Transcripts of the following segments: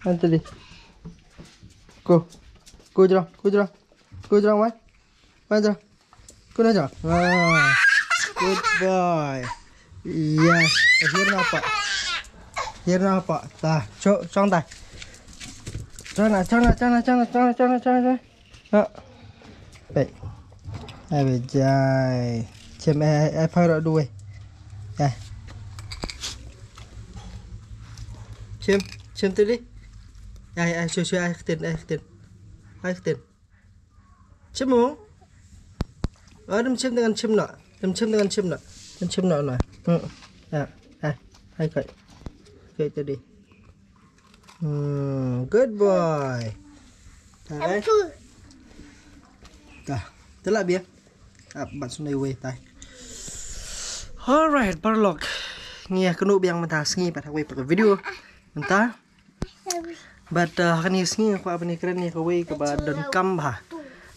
Nanti deh. Cô cho mai. Mai cho. Cô nói cho. Good boy. Yes. Here apa? Ta, trong tay. Cho nào. Vậy. Ai về dài. Chém ai phơi rồi đuôi. Đây. Chém tới đi. Ai chơi ai tiền. Chém không? Đâm chém dengan chém nọ. Đâm chém nọ này. Hai cái tới đi. Good boy. Đấy. Tức là biết. Bạn xuống đây quay tay. Alright, parlok. Nghe cái nụ biang mentah sengi pada quay pakai video. Mentah. But kan ni sengi aku apa ni keren ni kawai ke ba dan kam ba.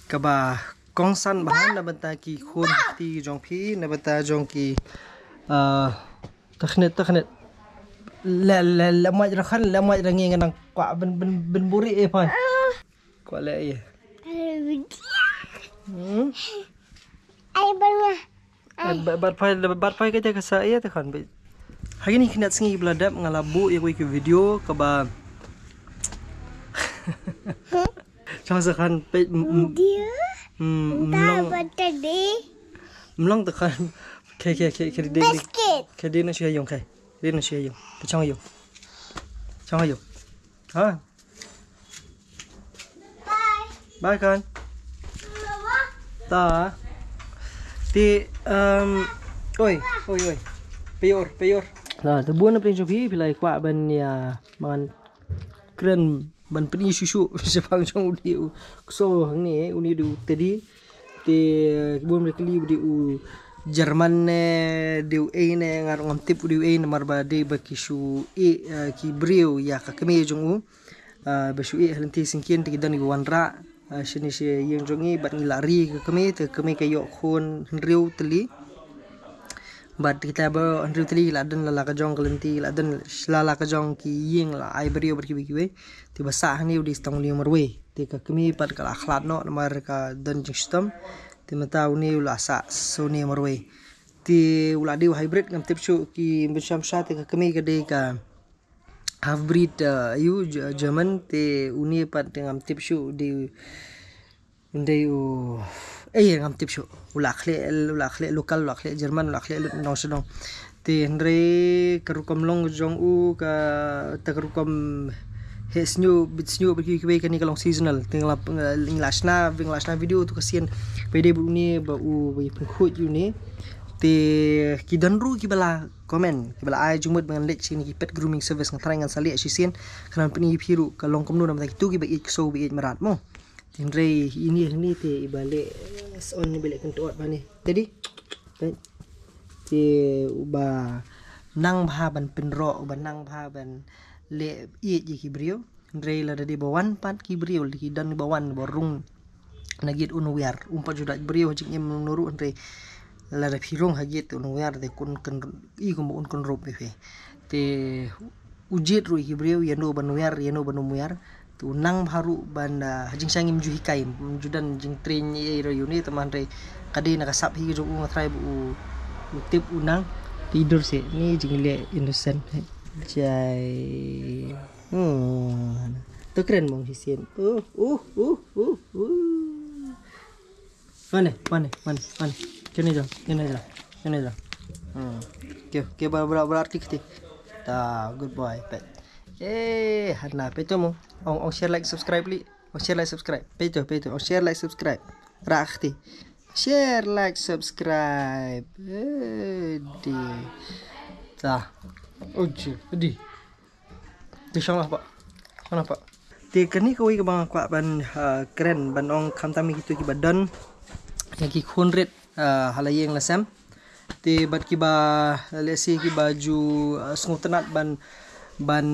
Ke ba kongsan bahan na benta ki khun ti jong phi na benta jong ki takhnit la mai ra khan la mai ra nge ngang kwa ben buri e phai. Kwa le e. Ai bang Bat phai cái cái saya te khan be. Hari ni kena sengi beladap ngalabu ya ke video ke ba. Trong giờ khan pe dia. Mlong te khan ke de ke de na sia yong kai. De na sia yong. Pe chong yong. Ha. Bye kan. Ta. Ti oi. Peyor. Nah, tu buat apa yang coba pilih kuat ban ya makan keren ban peni susu sepang jong udi so hang ni uni du tadi ti buat mereka li u Jerman ne deu e ne ngar ngam tip deu e ne marba de bakisu ki brio ya ka keme jong u basu halenti singkin ti dan wanra sini si yang jongi bat ngilari ke keme kayo khon riu teli. But kita bawa Andrew tadi ladan lala kajong kelenti ladan lala kajong ki ying la ai brio berkibi tiba sah ni di stang ni marwe tika kami pat kala akhlat no namar ka dan jing system ti mata uni ula sa so ni marwe ti ula di hybrid ngam tipsu ki bersam sha tika kami kade ka half breed yu German ti uni pat ngam tipsu di ndai u ngam tipsu ula khle lokal ula khle Jerman ula khle no sedong ti ndre karukom long jong u ka takarukom hesnyu bitsnyu bagi kwe kani kalong seasonal tinggal inglasna video tu kasian pede bu ni ba u wi pengkhut yu ni ti kidanru ki bala komen ki bala ai jumut dengan lek sini ki pet grooming service ngatrai ngan sali asisen kanan peni phiru kalong komnu nam tu ki ba ik so bi merat mo Tindre ini te ibalik on ni balik kentot bani. Jadi te uba nang bha ban penro uba nang bha ban le i ji kibrio. Tindre la dari bawan pat kibrio di dan bawan borung nagit unwiar umpa judak brio jing em nuru andre la da phirong hagit unwiar de kun kan i ko un kon rob be te ujit ru kibrio yano banwiar yano banumuar tu nang baru banda jing sangim ju hikai judan jing train ye ro yuni teman re kadi nakasap hi jo ngatrai bu tip unang tidur sih ni jing le innocent jai tu keren mong hisien mana kene ja ke berarti kita ta good boy pet hana peto mo on share like subscribe li on share like subscribe peto on share like subscribe rakti share like subscribe di ta oje di tu sana pak ti kani ko wi bang kwa ban keren ban ong khamtami gitu ki badan yang ki khonret halayeng lasam ti bat ki ba lesi ki baju sngutenat ban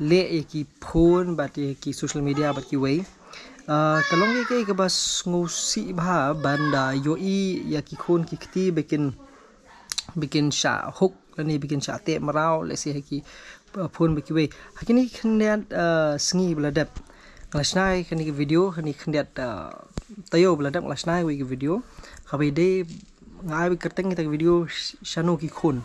le ki phone bat ki social media bat ki way kalong ke bas ngusi bha banda yoi ya ki khon ki khti bikin sha hook ni bikin sha te marau lesi ki phone bagi we hakini kendiat sengi beladap kelasnai kini video kini kendiat tayo beladap kelasnai we video kabe de ngai kerteng kita video shanu ki khun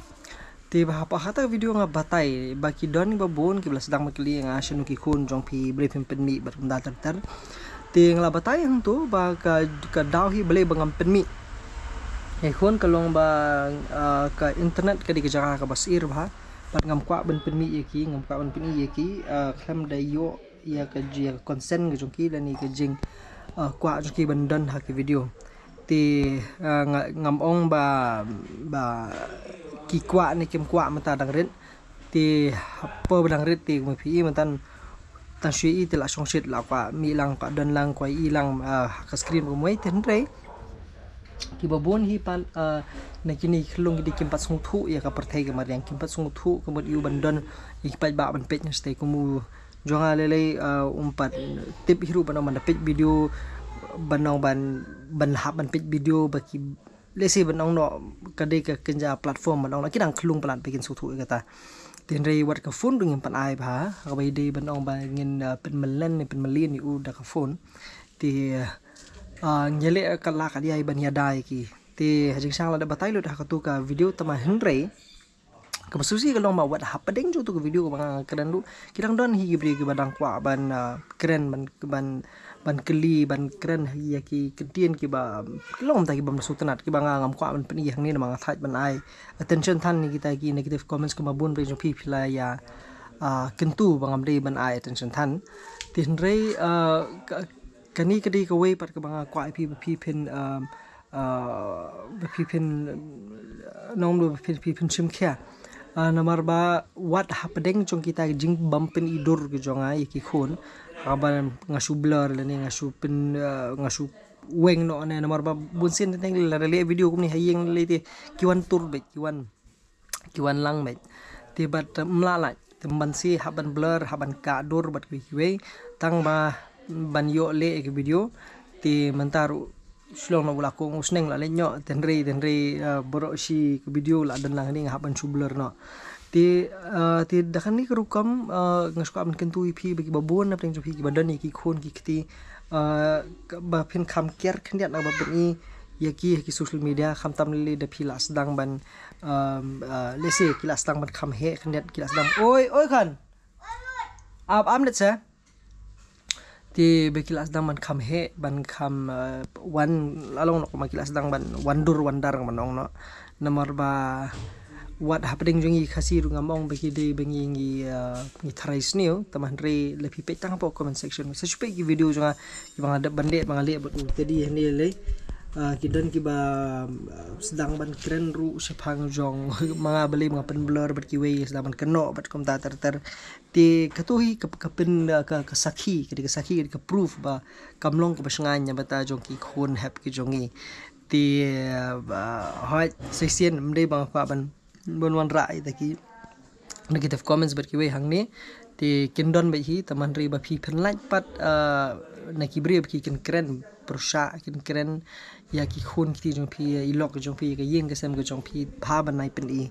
te ba hata video nga batai baki don ba bon ki bla sedang makli nga shanu ki khun jong pi brefim penmi berunda ter te ngla batai hang tu ba ka daw hi bele bangam penmi khun kalong ba ka internet ka di ka jaga ka basir ba pat ngam kwa ban penmi ye ki ngam kwa ban penmi ye ki kham dai yo ya ka ji consent ga jong ki lani ka jing kwa jong ki ban don ha ki video ti ngam ong ba ki kwa ni kem kwa mata dang rit ti apa dang rit ti mo pi man tan shui ti la song shit la kwa mi lang ka don lang kwa i lang ka screen ko moi ten re ki babon hi pan na kini khlung di kimpat sung thu ya ka perthai ka mariang kimpat sung thu ko mod yu bandon ikpat ba ban pet stay ko mu jonga lele umpat tip hiru ban man pet video banong ban hab ban pet video baki lesi banong no kade ka kenja platform banong la kidang khlung plan pekin sung thu kata tin re wat ka phone dung pan ai ba ka bai de banong ba ngin pen melen pen melin u da ka phone ti nyele kala ka dia ban ya dai ki ti hajing sang la da batai lu da ka tu ka video tama henre ka basusi ka long ma wat hapadeng ju tu ka video ka kran lu kidang don hi gibri ki badang kwa ban kren ban keli ban kren hi ki kedien ki ba long ta ki bam sutanat ki ba ngam kwa ban pen yang ni ma thaj ban ai attention than ni kita ki negative comments ka mabun pe jo pi phila ya kentu bangam de ban ai attention than tin re kani kadi ka way pat ka banga kwa pi pen pi pen nong lu pi pen sim kya namar ba what happening jong kita jing bumpen idur ke jonga ki khon kaban ngasu blur lani ngasu pen ngasu weng no ne namar ba bunsin teng la le video kum ni hayeng le te kiwan tur be kiwan lang be te bat mlala temban si haban blur haban ka dur bat ki we tang ba ban yo le ke video ti mentaru slong na wala ko usneng la lenyo tenre boro si ke video la dan lang ni haban subler no ti dakan ni kerukam ngasko am kentu ip bagi babon na peng jopi ki badan ki khon ki kti ba pin kham ker khndiat na ba bani ya ki social media kham tam le de philas dang ban lese kilas dang ban kham he khndiat kilas dang oi khan am net sa ti bekilas dang ban kham he ban kham wan along no makilas dang ban wandar manong no nomor ba what happening jongi khasi ru ngamong beki de bengi ngi thrais niu taman re lepi pe tang po comment section sa chupe ki video jonga ki bang ada bande bang le but tadi ni le kidan ki ba sedang ban keren ru sepang jong mga beli mga pen blur bat ki we sedang ban keno bat kom ta ter ti katuhi kapin ka sakhi ka proof ba kamlong ko basengan nya bata jong ki khon hap ki jongi ti hoi sesien mde bang pa ban bonwan rai ta ki negative comments bat ki we hang ni ti kindon ba hi taman ri ba phi pen like pat na ki bre ki ken keren prosha ken keren ya ki khon ki jong phi ilok jong phi ka yen ka sem ka jong phi pha ban nai pen i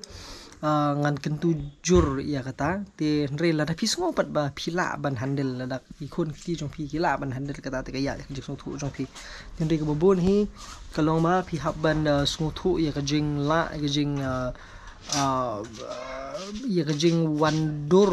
ngan kentu jur ya kata te re la da phi sngo pat ba phila ban handle la da ki khon ki jong phi ki la ban handle kata te ka ya ki jong thu jong phi ten re ka bobon hi kalong ma phi hab ban sngo thu ya ka jing la ka jing ya ka jing wandur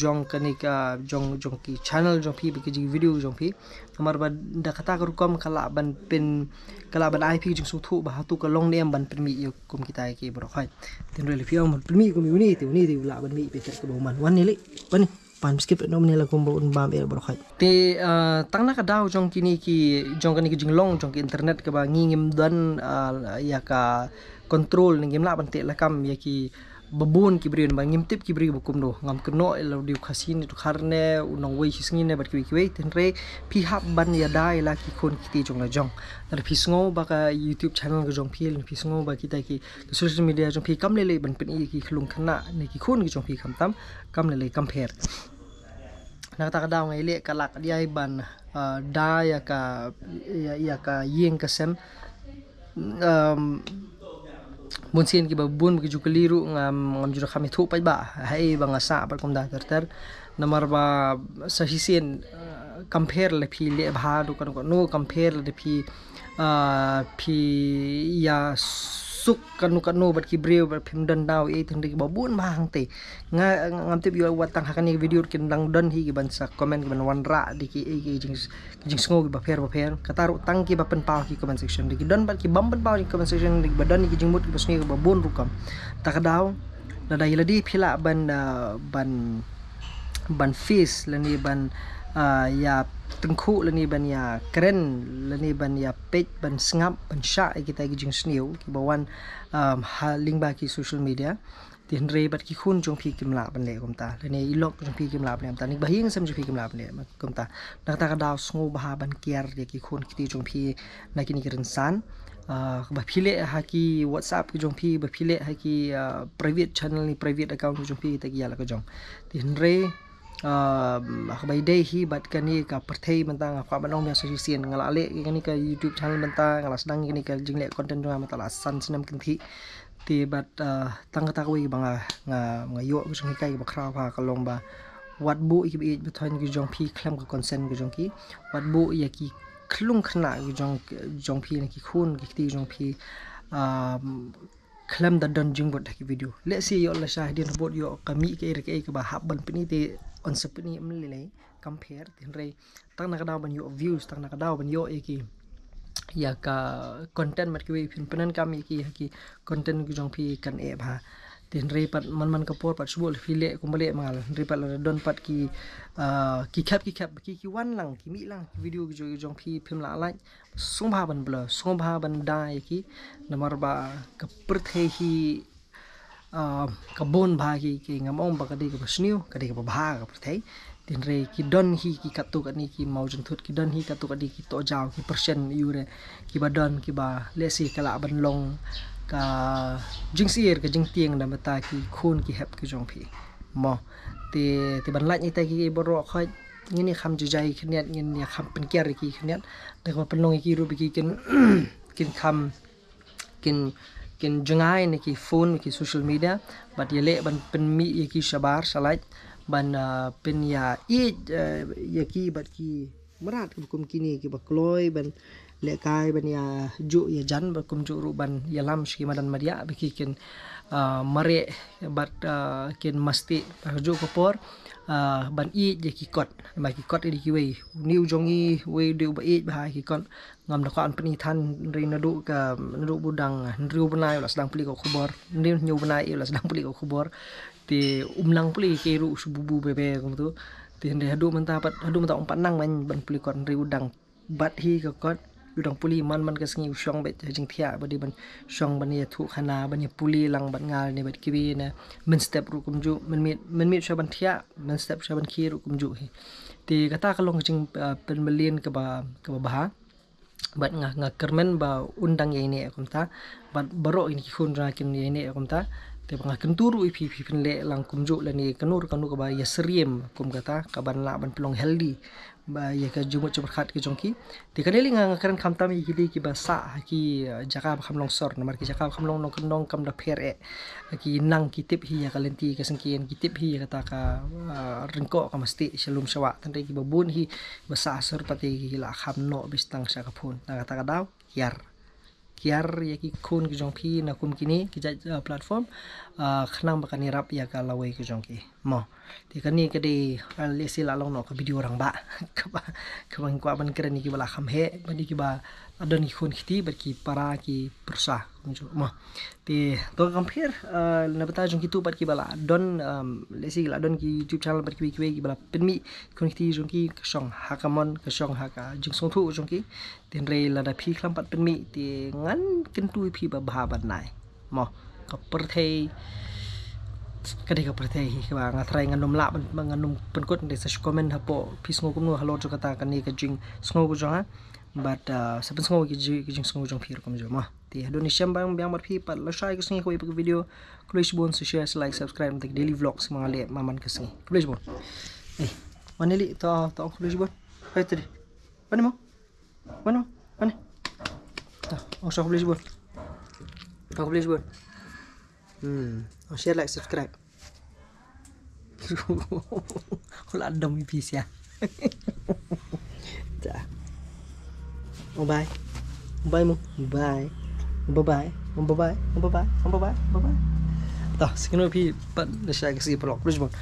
jong kanika jong ki channel jong phi bi ki video jong phi kamar ba da kata ka rukom kala ban IP jing su thu ba tu ka long nem ban pen mi yo kum kita ki bro khai tin re fi om pen mi kum ni ti la ban mi pe ka bo man wan ni le ban pan skip no ni la kum bo un bam e bro khai te tang na ka daw jong kini ki jong kani ki jing long jong ki internet ka ba ngim dan ya ka control ngim la ban te la kam ya ki babon ki brin ba ngim tip ki bri bukum do ngam keno elo diu khasin tu kharne unong wei hisngin ne bat ki wei ten re phi hab ban ya dai la ki khon ki jong la jong dar phi sngo ba ka youtube channel ka jong phi phi sngo ba ki ta ki social media jong phi kam le ban pen i ki khlung khana ne ki khon ki jong phi kham tam kam le compare na ta ka daw ngai le ka lak diai ban da ya ka yeng ka sem bun sien ki ba bun ki ju keliru ngam ju kami thu pai ba hai ba ngasa par kom da ter nomor ba sa hisien compare le phi le bha du kan ko no compare le phi phi ya suk kan no bat ki breu bat phim dan daw e thing ki ba bun ma hang te ngam te bi wat tang hakani video kin dang don hi ki ban sa comment ki ban wan ra di ki e ki jing sngo ki ba pher kataru tang ki ba pen pau ki comment section di ki don bat ki bam pen pau ki comment section di ba don ki jing mut ki ba sngi ki ba bun rukam ta ka daw la dai la di phila ban face la ni ban ya tengku la ni ban ya keren la ni ban ya page ban sngap ban sha kita ki jing sniu ki bawan ha link ba ki social media tin re bat ki khun jong phi kim la ban le kom ta la ni ilok jong phi kim la ban ta ni ba hing sam jong phi kim la ban le kom ta nak ta ka daw sngo ba ban kiar ya ki khun ki jong phi na ki ni ren san ba phile ha ki whatsapp ki jong phi ba phile ha ki private channel ni private account jong phi ta ki ya la ka jong tin re by day hi bat kani ka perthei mentang apa banong yang solution ngala ale kani ka YouTube channel mentang ngala sedang kani ka jingle content jong matala san senam kinthi ti bat tang ta wi banga nga yo jong kai ba khra pha ka long ba wat bu ki bi bethoin ki jong phi khlam ka consent ki jong ki wat bu ya ki khlung khna ki jong phi ki khun ki ti jong phi khlam da don jing bot ki video let's see yo la shahidin bot yo kami ke ke ba habban pini te on sepeni mlele compare tin re tang na daw ban yo views tang na daw ban yo ki ya ka content mat ki pin penan kami ki content ki jong phi kan e bha tin re pat man ka por pat subul file kumbale mangal re pat la don pat ki khap ki wan lang ki mi lang video ki jong phi phim la lai sung bha ban bla sung bha ban dai ki namar ba ka perthei hi kabon bagi ki ngamong ba kadi ka sniu kadi ka bha ka prthei tin re ki don hi ki katu kani ki mau jun thut ki don hi katu kadi ki to jaw ki persen yure ki ba don ki ba lesi kala ban long ka jing sier ka jing tieng da mata ki khun ki hep ki jong phi mo te ban lach ni ta ki boro khoi ngini kham jai khniat ngin ya kham pen kiar ki khniat da ko pen long ki ru bi ki kin kham kin jengai ni ki phone ki social media bat yele ban pen mi ki shabar salaj ban pen ya ya ki bat ki marat kum kini ki bakloi ban le kai ban ya ju ya jan ba kum ju ru ban ya lam shi madan maria bi ki kin mare bat kin masti ju ko por ban je ki kot ba ki kot di ki we new jongi we du ba ba ki kon ngam da kan pani than ri na du ka du budang riu banai la sedang peli ko khubor ni nyu banai la sedang peli ko khubor ti umlang peli ke ru sububu bebe kum tu ti hande hadu menta umpat nang man ban peli kon riu dang bat hi ka kot udang puli man ka sengi usyong bet jing thia badi ban syong ban ya thu khana ban ya puli lang ban ngal ni bet kibi na men step ru kum ju men mit sha ban thia men step sha ban khi ru kum ju hi ti kata kalong jing pen melin ka ba bah bat nga kermen ba undang ye ne kum ta bat baro ini ki khun ra kin ye ne kum ta te nga kenturu ipi pin le lang kum ju la ni kanur ka ba ya seriem kum kata ka ban la ban pelong healthy ba ya ka jumut khat ki jongki ti kaneli nga karan kham tam ki ba sa ki jaka kham long sor namar ki jaka kham long nong kam da pher e ki nang ki tip hi ya kalenti ka sangkien ki tip hi kata ka ringko ka masti shalom sawa tan ki babun hi ba sa sor pati ki la kham no bistang sa ka phun ta kata ka daw kiar ya ki khun ki jongki na kum kini ki platform khnang bakani rap ya ka lawai ki jongki mo ti kani ke de lesi la long no ka video orang ba ka bang kwa ban keren ki bala kham he bani ki ba adon ki khun khiti bar ki para ki persa mo ti to compare na bata jongki tu bar ki bala don lesi la don ki YouTube channel bar ki bala penmi khun khiti jongki ka song hakamon ka song haka jing song thu jongki tin re la da phi khlam pat penmi ti ngan kentu phi ba bha ban nai mo ka perthei kadi ka perthei hi ba nga thrai nganum la ban nganum penkut de sa comment hapo phi sngo kum no halo jo kata kani ka jing sngo bu jonga but saben sngo ki jing sngo jong phi kum jo ma ti hadon ni sham bang bar phi pat la shai ka sngi ko ipuk video please bon so share like subscribe tak daily vlogs mga le maman ka sngi please bon maneli to please bon hai tadi mana mo mana ta oh so please bon please bun. Share, like, subscribe. Wala dami pisya. Dạ. Bye. Bye mo. Bye. Bye-bye. Bye-bye. Bye-bye. Bye-bye. Bye-bye. Tah, sige na pi pan na siya kasi vlog. Please bun.